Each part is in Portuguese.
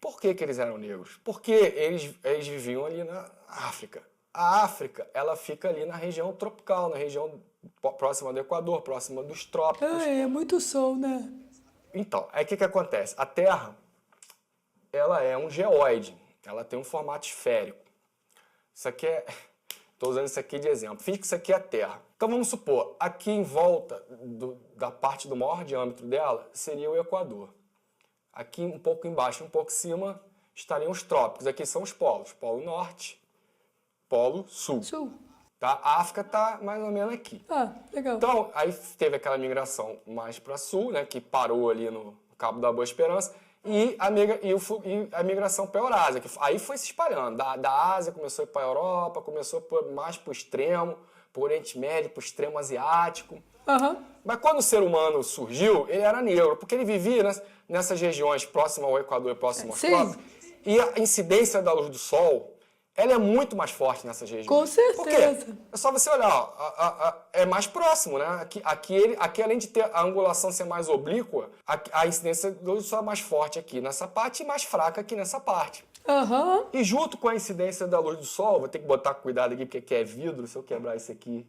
Por que eles eram negros? Porque eles viviam ali na África. A África, ela fica ali na região tropical, na região próxima do Equador, próxima dos trópicos. É muito sol, né? Então, aí o que acontece? A Terra, ela é um geóide, ela tem um formato esférico. Isso aqui estou usando isso aqui de exemplo. Finge que isso aqui é a Terra. Então vamos supor, aqui em volta da parte do maior diâmetro dela seria o Equador. Aqui um pouco embaixo, um pouco em cima, estariam os trópicos. Aqui são os polos. Polo Norte, Polo Sul. Sul. Tá? A África está mais ou menos aqui. Ah, legal. Então, aí teve aquela migração mais para sul, né, que parou ali no Cabo da Boa Esperança, e a migração para a Eurásia, que aí foi se espalhando. Da Ásia começou a ir para a Europa, começou mais para o extremo, para o Oriente Médio, para o extremo asiático. Aham. Mas quando o ser humano surgiu, ele era negro, porque ele vivia nessas regiões próximas ao Equador e próximas aos trópicos, e a incidência da luz do sol, ela é muito mais forte nessas regiões. Com certeza. Por quê? É só você olhar, ó, é mais próximo, né? Aqui, além de ter a angulação ser mais oblíqua, a incidência da luz do sol é mais forte aqui nessa parte e mais fraca aqui nessa parte. Aham. E junto com a incidência da luz do sol, vou ter que botar cuidado aqui, porque aqui é vidro, se eu quebrar isso aqui...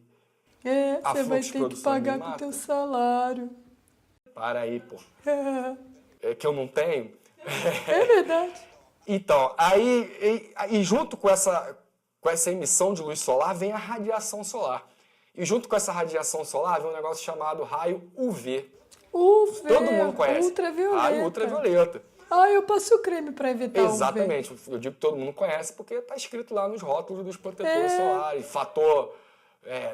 É, A você vai Flux ter que Produções pagar me com o mata. teu salário. Para aí, pô. É, É que eu não tenho. é verdade. Então, aí junto com essa emissão de luz solar vem a radiação solar. E junto com essa radiação solar vem um negócio chamado raio UV. UV. Todo mundo conhece. Ultravioleta. Raio ultravioleta. Ah, eu passo creme para evitar Exatamente. Eu digo que todo mundo conhece porque está escrito lá nos rótulos dos protetores É. solares. Fator,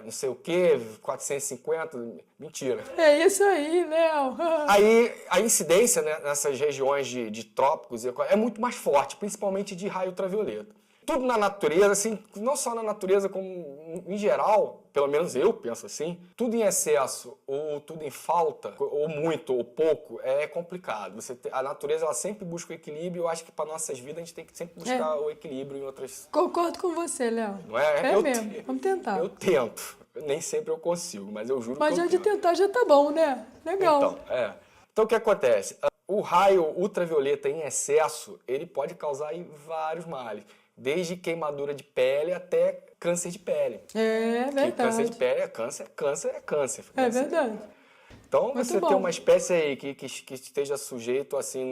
não sei o quê, 450. Mentira. É isso aí, Léo. Aí a incidência, né, nessas regiões de trópicos é muito mais forte, principalmente de raio ultravioleta. Tudo na natureza, assim, não só na natureza, como em geral, pelo menos eu penso assim, tudo em excesso ou tudo em falta, ou muito ou pouco, é complicado. A natureza ela sempre busca o equilíbrio, eu acho que para nossas vidas a gente tem que sempre buscar o equilíbrio em outras... Concordo com você, Léo. Não é? É mesmo, vamos tentar. Eu tento. Nem sempre eu consigo, mas eu juro Mas que já eu de tento. tentar já tá bom, né? Legal. Então o que acontece? O raio ultravioleta em excesso, ele pode causar aí vários males. Desde queimadura de pele até câncer de pele. É Que verdade. câncer de pele é câncer, câncer é câncer. É verdade. Então Muito você bom. tem uma espécie aí que esteja sujeito assim,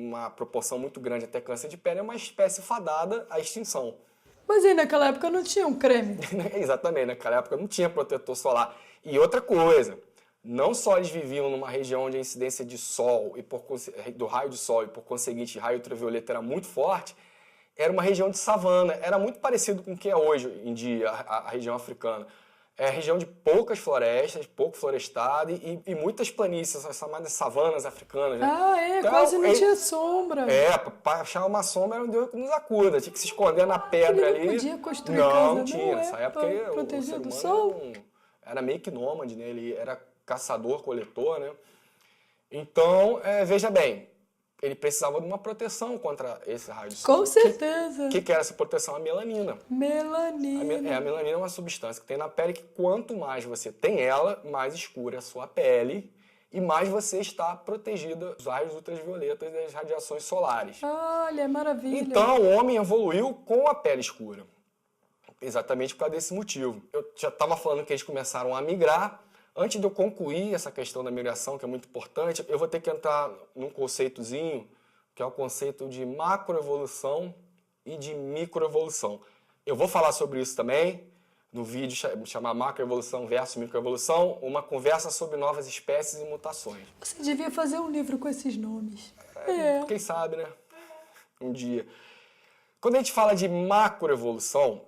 uma proporção muito grande até câncer de pele, é uma espécie fadada à extinção. Mas aí naquela época não tinha um creme. Exatamente, naquela época não tinha protetor solar. E outra coisa, não só eles viviam numa região onde a incidência de sol e do raio de sol e por conseguinte raio ultravioleta era muito forte, era uma região de savana, era muito parecido com o que é hoje em dia a região africana. É região de poucas florestas, pouco florestado e muitas planícies, as chamadas savanas africanas. Né? Então, Quase não tinha sombra. Para achar uma sombra era um Deus que nos acuda, tinha que se esconder na pedra Ele ali. não podia construir não, casa, não tinha. Nessa época pra o ser proteger do humano sol. era meio que nômade, né? Ele era caçador, coletor, né? Então, veja bem, ele precisava de uma proteção contra esse raio de sol. Com certeza. O que era essa proteção? A melanina. Melanina. A melanina é uma substância que tem na pele que quanto mais você tem ela, mais escura é a sua pele e mais você está protegida dos raios ultravioletas e das radiações solares. Olha, maravilha. Então, o homem evoluiu com a pele escura. Exatamente por causa desse motivo. Eu já estava falando que eles começaram a migrar. Antes de eu concluir essa questão da migração, que é muito importante, eu vou ter que entrar num conceitozinho, que é o conceito de macroevolução e de microevolução. Eu vou falar sobre isso também no vídeo chamado Macroevolução versus Microevolução, uma conversa sobre novas espécies e mutações. Você devia fazer um livro com esses nomes. Quem sabe, né? Um dia. Quando a gente fala de macroevolução,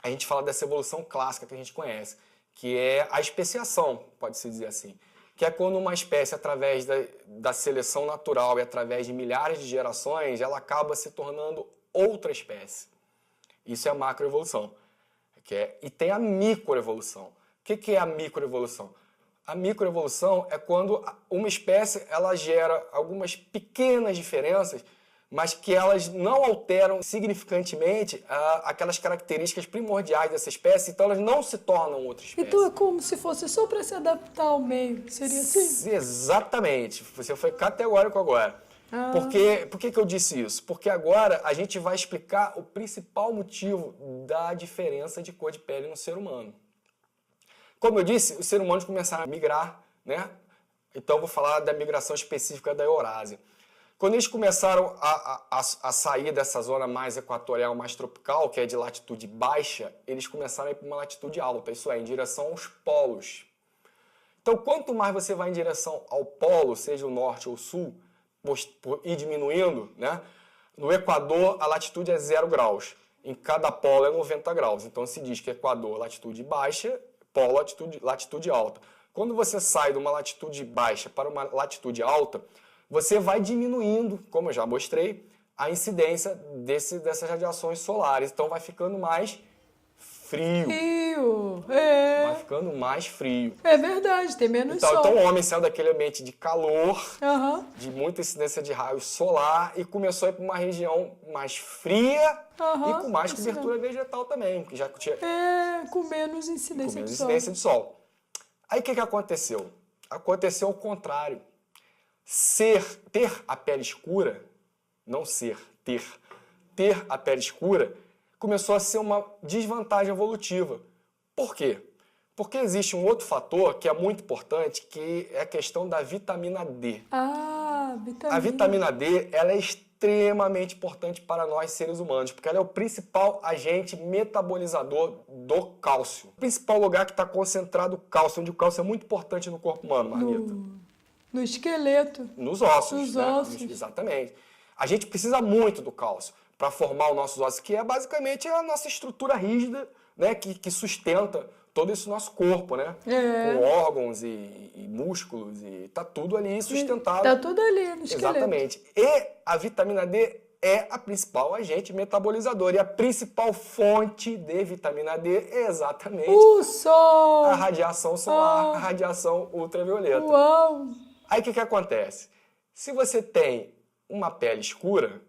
a gente fala dessa evolução clássica que a gente conhece, que é a especiação, pode-se dizer assim. Que é quando uma espécie, através da seleção natural e através de milhares de gerações, ela acaba se tornando outra espécie. Isso é a macroevolução. E tem a microevolução. O que é a microevolução? A microevolução é quando uma espécie ela gera algumas pequenas diferenças, mas que elas não alteram significantemente aquelas características primordiais dessa espécie, então elas não se tornam outra espécie. Então é como se fosse só para se adaptar ao meio, seria assim? Exatamente, você foi categórico agora. Por que eu disse isso? Porque agora a gente vai explicar o principal motivo da diferença de cor de pele no ser humano. Como eu disse, os seres humanos começaram a migrar, né? Então eu vou falar da migração específica da Eurásia. Quando eles começaram a sair dessa zona mais equatorial, mais tropical, que é de latitude baixa, eles começaram a ir para uma latitude alta, isso é, em direção aos polos. Então, quanto mais você vai em direção ao polo, seja o norte ou o sul, por ir diminuindo, né? No Equador, a latitude é 0 graus. Em cada polo é 90 graus. Então, se diz que Equador, latitude baixa, polo, latitude alta. Quando você sai de uma latitude baixa para uma latitude alta, você vai diminuindo, como eu já mostrei, a incidência dessas radiações solares. Então, vai ficando mais frio. Vai ficando mais frio. É verdade, tem menos sol. Então o homem saiu daquele ambiente de calor, Uhum. de muita incidência de raio solar, e começou a ir para uma região mais fria e com mais cobertura vegetal também. Que já tinha, com menos incidência com menos de sol. incidência de sol. Aí o que aconteceu? Aconteceu o contrário. Ter a pele escura, não ser, ter a pele escura, começou a ser uma desvantagem evolutiva. Por quê? Porque existe um outro fator que é muito importante, que é a questão da vitamina D. Vitamina. A vitamina D, ela é extremamente importante para nós seres humanos, porque ela é o principal agente metabolizador do cálcio. O principal lugar que está concentrado o cálcio, onde o cálcio é muito importante no corpo humano, Marmita. No esqueleto. Nos ossos. Nos né? ossos. Exatamente. A gente precisa muito do cálcio para formar os nossos ossos, que é basicamente a nossa estrutura rígida, né? que sustenta todo esse nosso corpo, né? Com órgãos e músculos, e tá tudo ali sustentado. Tá tudo ali no esqueleto. Exatamente. E a vitamina D é a principal agente metabolizador. E a principal fonte de vitamina D é exatamente o sol. A radiação solar, a radiação ultravioleta. Uau! Aí o que acontece? Se você tem uma pele escura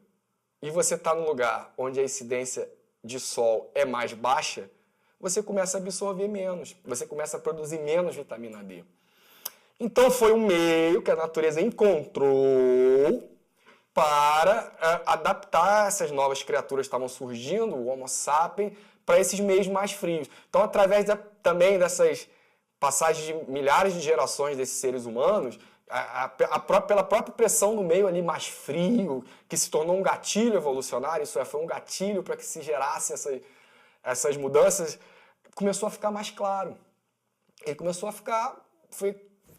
e você está num lugar onde a incidência de sol é mais baixa, você começa a absorver menos, você começa a produzir menos vitamina D. Então foi um meio que a natureza encontrou para adaptar essas novas criaturas que estavam surgindo, o Homo sapiens, para esses meios mais frios. Então, através também dessas passagens de milhares de gerações desses seres humanos, pela própria pressão no meio ali mais frio, que se tornou um gatilho evolucionário, isso foi um gatilho para que se gerasse essas mudanças, começou a ficar mais claro. Ele começou a ficar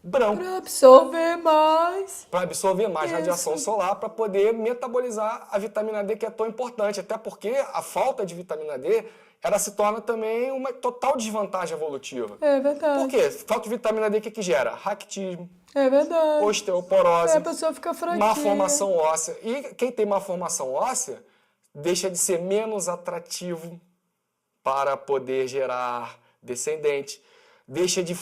branco. Para absorver mais. Para absorver mais radiação solar, para poder metabolizar a vitamina D, que é tão importante. Até porque a falta de vitamina D, ela se torna também uma total desvantagem evolutiva. É verdade. Por quê? Falta de vitamina D, o que gera? Raquitismo. É verdade. Osteoporose. A pessoa fica fraquinha. Má formação óssea. E quem tem má formação óssea deixa de ser menos atrativo para poder gerar descendente. Deixa de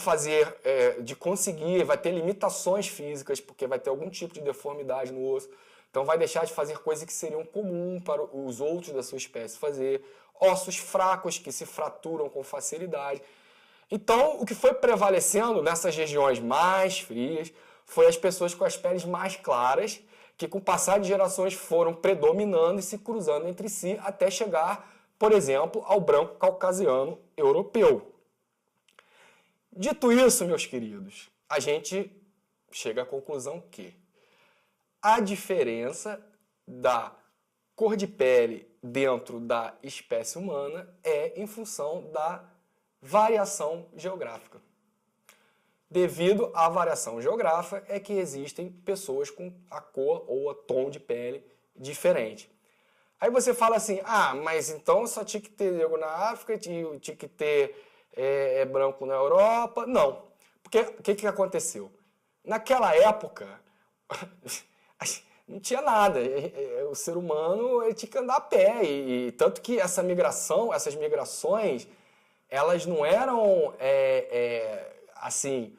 de conseguir, vai ter limitações físicas, porque vai ter algum tipo de deformidade no osso. Então vai deixar de fazer coisas que seriam comuns para os outros da sua espécie fazer. Ossos fracos que se fraturam com facilidade. Então, o que foi prevalecendo nessas regiões mais frias foi as pessoas com as peles mais claras, que com o passar de gerações foram predominando e se cruzando entre si até chegar, por exemplo, ao branco caucasiano europeu. Dito isso, meus queridos, a gente chega à conclusão que a diferença da cor de pele dentro da espécie humana é em função da variação geográfica. Devido à variação geográfica é que existem pessoas com a cor ou o tom de pele diferente. Aí você fala assim, mas então só tinha que ter negro na África, tinha que ter branco na Europa. Não. Porque o que aconteceu? Naquela época, não tinha nada. O ser humano tinha que andar a pé. E tanto que essas migrações, elas não eram assim,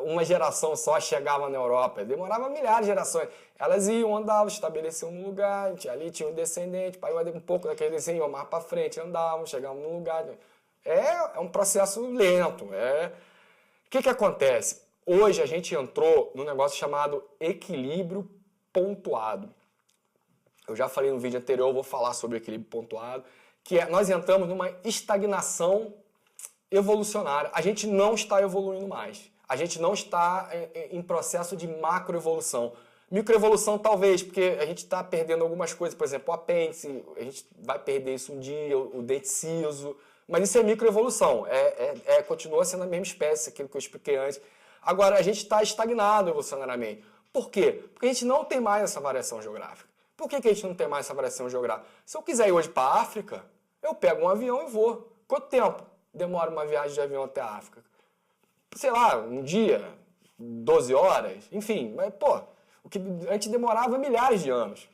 uma geração só chegava na Europa. Demorava milhares de gerações. Elas andavam, estabeleciam no lugar, ali tinha um descendente, um pouco daquele descendente, iam mais para frente, andavam, chegavam no lugar. É um processo lento. O que acontece? Hoje a gente entrou num negócio chamado equilíbrio pontuado. Eu já falei no vídeo anterior, eu vou falar sobre equilíbrio pontuado, que é nós entramos numa estagnação evolucionária. A gente não está evoluindo mais. A gente não está em processo de macroevolução. Microevolução talvez, porque a gente está perdendo algumas coisas, por exemplo, o apêndice, a gente vai perder isso um dia, o dente ciso, mas isso é microevolução, continua sendo a mesma espécie, aquilo que eu expliquei antes. Agora, a gente está estagnado evolucionariamente. Por quê? Porque a gente não tem mais essa variação geográfica. Por que a gente não tem mais essa variação geográfica? Se eu quiser ir hoje para a África, eu pego um avião e vou. Quanto tempo demora uma viagem de avião até a África? Sei lá, um dia, 12 horas, enfim, mas pô, o que antes demorava milhares de anos.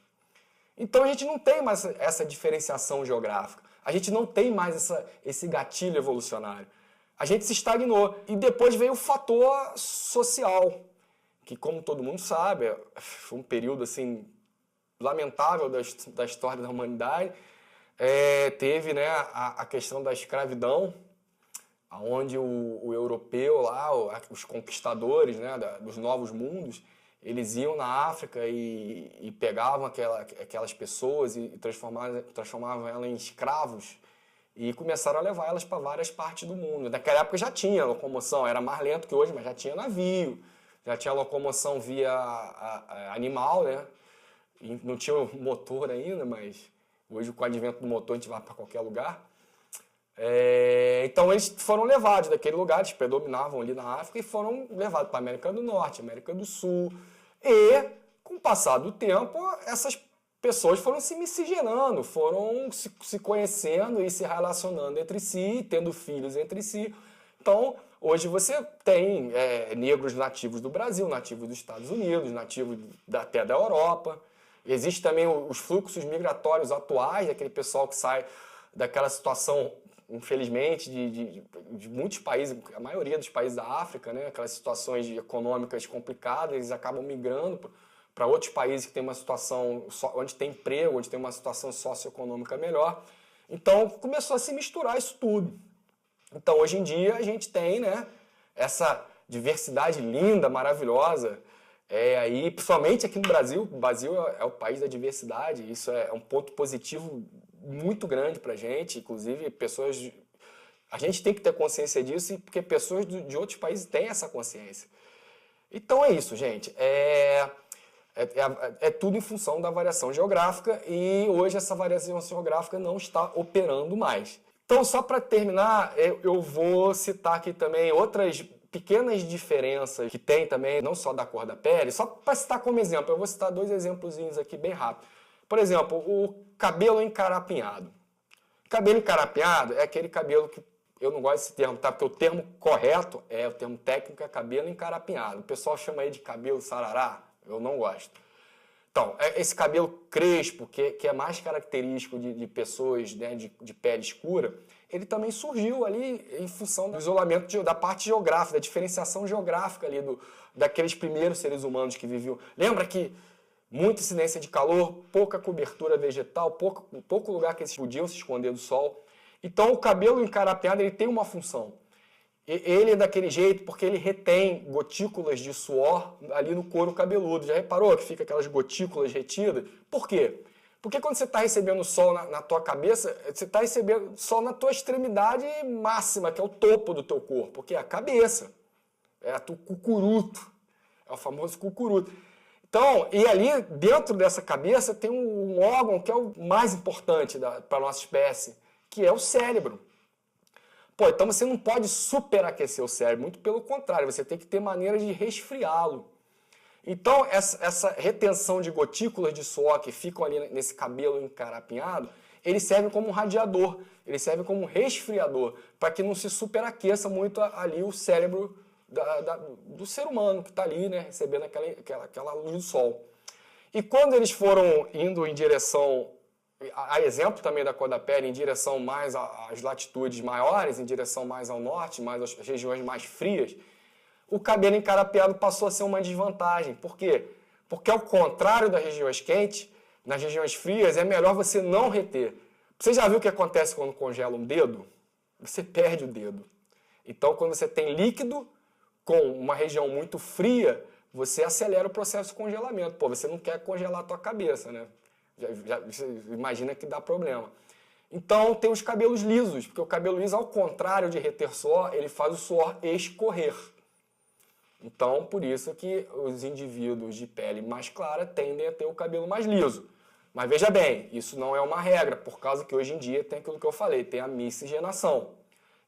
Então a gente não tem mais essa diferenciação geográfica, a gente não tem mais esse gatilho evolucionário. A gente se estagnou. E depois veio o fator social, que como todo mundo sabe, foi um período assim lamentável da história da humanidade. Teve, né, a questão da escravidão, onde o europeu lá, os conquistadores, né, dos novos mundos, eles iam na África e pegavam aquelas pessoas e transformavam elas em escravos e começaram a levar elas para várias partes do mundo. Naquela época já tinha locomoção, era mais lento que hoje, mas já tinha navio, já tinha locomoção via animal, né? E não tinha motor ainda, mas hoje com o advento do motor a gente vai para qualquer lugar. Então eles foram levados daquele lugar, eles predominavam ali na África e foram levados para a América do Norte, América do Sul. E, com o passar do tempo, essas pessoas foram se miscigenando, foram se conhecendo e se relacionando entre si, tendo filhos entre si. Então, hoje você tem negros nativos do Brasil, nativos dos Estados Unidos, nativos até da Europa. Existem também os fluxos migratórios atuais, daquele pessoal que sai daquela situação, infelizmente, de muitos países, a maioria dos países da África, né? Aquelas situações econômicas complicadas, eles acabam migrando para outros países que tem uma situação, onde tem emprego, onde tem uma situação socioeconômica melhor. Então, começou a se misturar isso tudo. Então, hoje em dia, a gente tem, né, essa diversidade linda, maravilhosa, aí, principalmente aqui no Brasil. O Brasil é o país da diversidade, isso é um ponto positivo muito grande para a gente, inclusive pessoas... A gente tem que ter consciência disso, porque pessoas de outros países têm essa consciência. Então é isso, gente. É tudo em função da variação geográfica e hoje essa variação geográfica não está operando mais. Então, só para terminar, eu vou citar aqui também outras pequenas diferenças que tem também, não só da cor da pele, só para citar como exemplo. Eu vou citar 2 exemplozinhos aqui bem rápido. Por exemplo, o cabelo encarapinhado. Cabelo encarapinhado é aquele cabelo que eu não gosto desse termo, tá? Porque o termo correto, o termo técnico é cabelo encarapinhado. O pessoal chama aí de cabelo sarará, eu não gosto. Então, esse cabelo crespo, que é mais característico de pessoas, né, de pele escura, ele também surgiu ali em função do isolamento da parte geográfica, da diferenciação geográfica ali daqueles primeiros seres humanos que viviam. Lembra que muita incidência de calor, pouca cobertura vegetal, pouco lugar que eles podiam se esconder do sol. Então o cabelo encarapeado ele tem uma função. Ele é daquele jeito porque ele retém gotículas de suor ali no couro cabeludo. Já reparou que fica aquelas gotículas retidas? Por quê? Porque quando você está recebendo sol na tua cabeça, você está recebendo sol na tua extremidade máxima, que é o topo do teu corpo, que é a cabeça. É o cucuruto. É o famoso cucuruto. Então, e ali dentro dessa cabeça tem um órgão que é o mais importante para a nossa espécie, que é o cérebro. Pô, então você não pode superaquecer o cérebro, muito pelo contrário, você tem que ter maneira de resfriá-lo. Então, essa retenção de gotículas de suor que ficam ali nesse cabelo encarapinhado, ele serve como um radiador, ele serve como um resfriador, para que não se superaqueça muito ali o cérebro do ser humano que está ali, né, recebendo aquela luz do sol. E quando eles foram indo em direção, a exemplo também da cor da pele, em direção mais às latitudes maiores, em direção mais ao norte, mais às regiões mais frias, o cabelo encarapeado passou a ser uma desvantagem. Por quê? Porque ao contrário das regiões quentes, nas regiões frias é melhor você não reter. Você já viu o que acontece quando congela um dedo? Você perde o dedo. Então, quando você tem líquido com uma região muito fria, você acelera o processo de congelamento. Pô, você não quer congelar a tua cabeça, né? Você imagina que dá problema. Então tem os cabelos lisos, porque o cabelo liso, ao contrário de reter suor, ele faz o suor escorrer. Então, por isso que os indivíduos de pele mais clara tendem a ter o cabelo mais liso. Mas veja bem, isso não é uma regra, por causa que hoje em dia tem aquilo que eu falei, tem a miscigenação.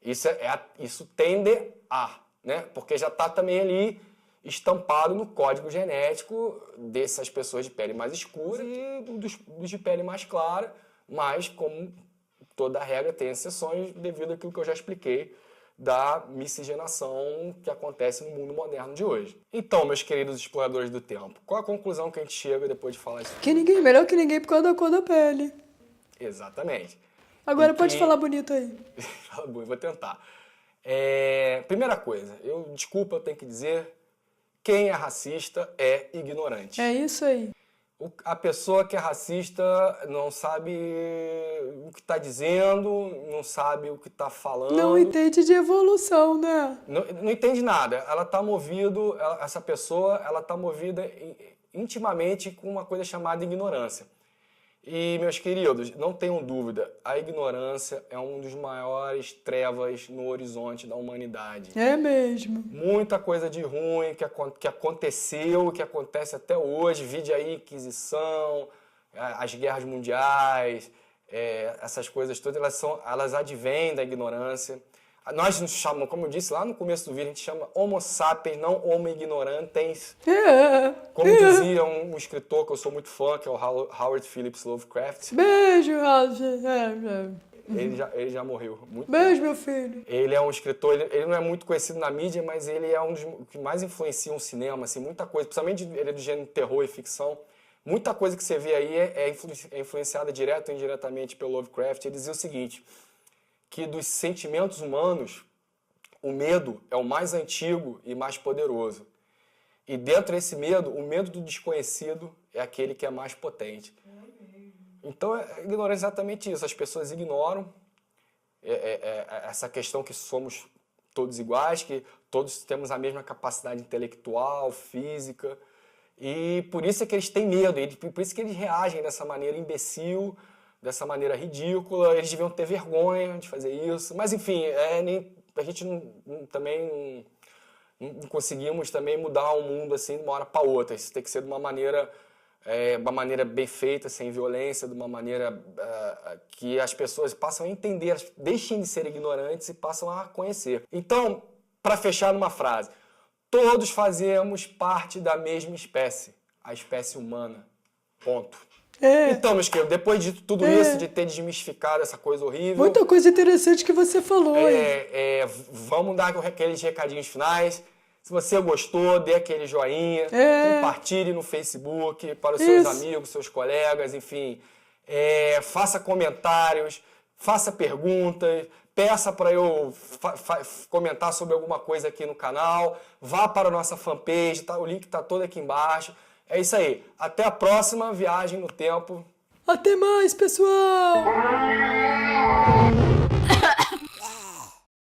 Isso tende a, né? Porque já está também ali estampado no código genético dessas pessoas de pele mais escura e dos de pele mais clara, mas como toda regra tem exceções devido àquilo que eu já expliquei da miscigenação que acontece no mundo moderno de hoje. Então, meus queridos exploradores do tempo, qual a conclusão que a gente chega depois de falar isso? Que ninguém, melhor que ninguém por causa da cor da pele. Exatamente. Agora pode falar bonito aí. Fala bonito, vou tentar. Primeira coisa, desculpa, eu tenho que dizer, quem é racista é ignorante. É isso aí. A pessoa que é racista não sabe o que está dizendo, não sabe o que está falando. Não entende de evolução, né? Não entende nada. Ela está essa pessoa, ela está movida intimamente com uma coisa chamada ignorância. E, meus queridos, não tenham dúvida, a ignorância é um dos maiores trevas no horizonte da humanidade. É mesmo. Muita coisa de ruim que aconteceu, que acontece até hoje, vide aí Inquisição, as guerras mundiais, essas coisas todas, elas advêm da ignorância. Nós nos chamamos, como eu disse lá no começo do vídeo, a gente chama Homo sapiens, não Homo ignorantes. Como dizia um escritor que eu sou muito fã, que é o Howard Phillips Lovecraft. Beijo, Ele já morreu. Beijo, meu filho. Ele é um escritor, ele não é muito conhecido na mídia, mas ele é um dos que mais influencia o cinema, assim, muita coisa, principalmente ele é do gênero terror e ficção. Muita coisa que você vê aí é influenciada direto ou indiretamente pelo Lovecraft. Ele dizia o seguinte, que dos sentimentos humanos, o medo é o mais antigo e mais poderoso. E dentro desse medo, o medo do desconhecido é aquele que é mais potente. Então, a ignorância é exatamente isso. As pessoas ignoram essa questão que somos todos iguais, que todos temos a mesma capacidade intelectual, física. E por isso é que eles têm medo, por isso que eles reagem dessa maneira imbecil, dessa maneira ridícula. Eles deviam ter vergonha de fazer isso. Mas, enfim, a gente também não conseguimos também mudar o mundo assim de uma hora para outra. Isso tem que ser de uma maneira bem feita, sem violência, de uma maneira que as pessoas passam a entender, deixem de ser ignorantes e passam a conhecer. Então, para fechar numa frase, todos fazemos parte da mesma espécie, a espécie humana. Ponto. Então, meus queridos, depois de tudo isso, de ter desmistificado essa coisa horrível... Muita coisa interessante que você falou. Vamos dar aqueles recadinhos finais. Se você gostou, dê aquele joinha, compartilhe no Facebook para os seus amigos, seus colegas, enfim. Faça comentários, faça perguntas, peça para eu comentar sobre alguma coisa aqui no canal. Vá para a nossa fanpage, o link está todo aqui embaixo. É isso aí. Até a próxima viagem no tempo. Até mais, pessoal!